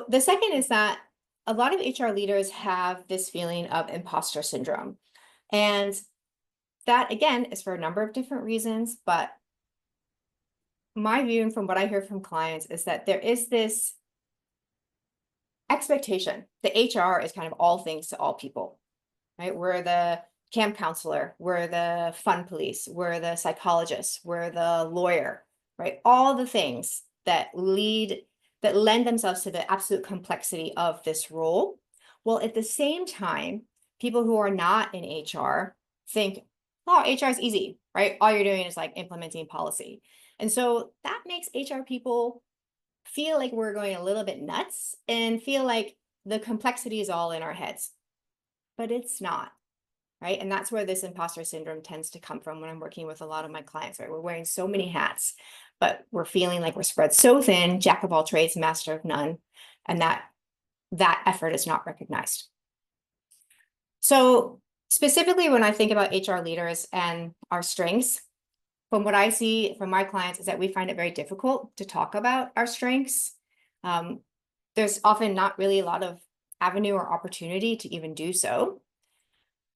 the second is that a lot of HR leaders have this feeling of imposter syndrome. And that, again, is for a number of different reasons. But my view, and from what I hear from clients, is that there is this expectation that HR is kind of all things to all people, right? We're the camp counselor, we're the fun police, we're the psychologist, we're the lawyer, right? All the things that lend themselves to the absolute complexity of this role. Well, at the same time, people who are not in HR think, oh, HR is easy, right? All you're doing is like implementing policy. And so that makes HR people feel like we're going a little bit nuts and feel like the complexity is all in our heads, but it's not, right? And that's where this imposter syndrome tends to come from when I'm working with a lot of my clients, right? We're wearing so many hats, but we're feeling like we're spread so thin, jack of all trades, master of none, and that effort is not recognized. So specifically when I think about HR leaders and our strengths, from what I see from my clients is that we find it very difficult to talk about our strengths. There's often not really a lot of avenue or opportunity to even do so.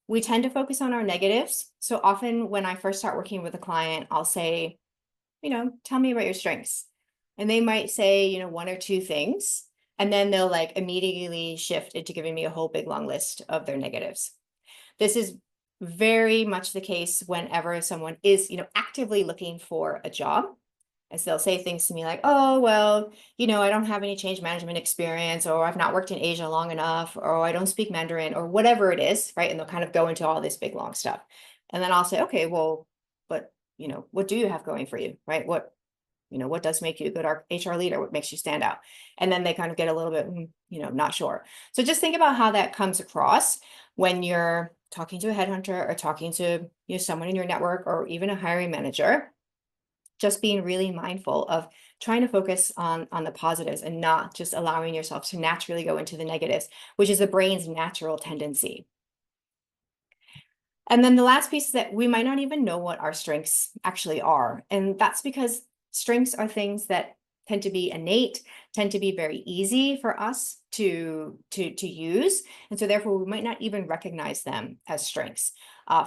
We tend to focus on our negatives. So often when I first start working with a client, I'll say, tell me about your strengths. And they might say, one or two things, and then they'll like immediately shift into giving me a whole big long list of their negatives. This is very much the case whenever someone is, actively looking for a job. And so they'll say things to me like, oh, well, I don't have any change management experience, or I've not worked in Asia long enough, or I don't speak Mandarin, or whatever it is, right? And they'll kind of go into all this big, long stuff. And then I'll say, okay, well, but, what do you have going for you, right? What does make you a good HR leader? What makes you stand out? And then they kind of get a little bit, not sure. So just think about how that comes across when you're talking to a headhunter or talking to someone in your network or even a hiring manager. Just being really mindful of trying to focus on the positives and not just allowing yourself to naturally go into the negatives, which is the brain's natural tendency. And then the last piece is that we might not even know what our strengths actually are. And that's because strengths are things that tend to be innate, tend to be very easy for us to use. And so therefore we might not even recognize them as strengths.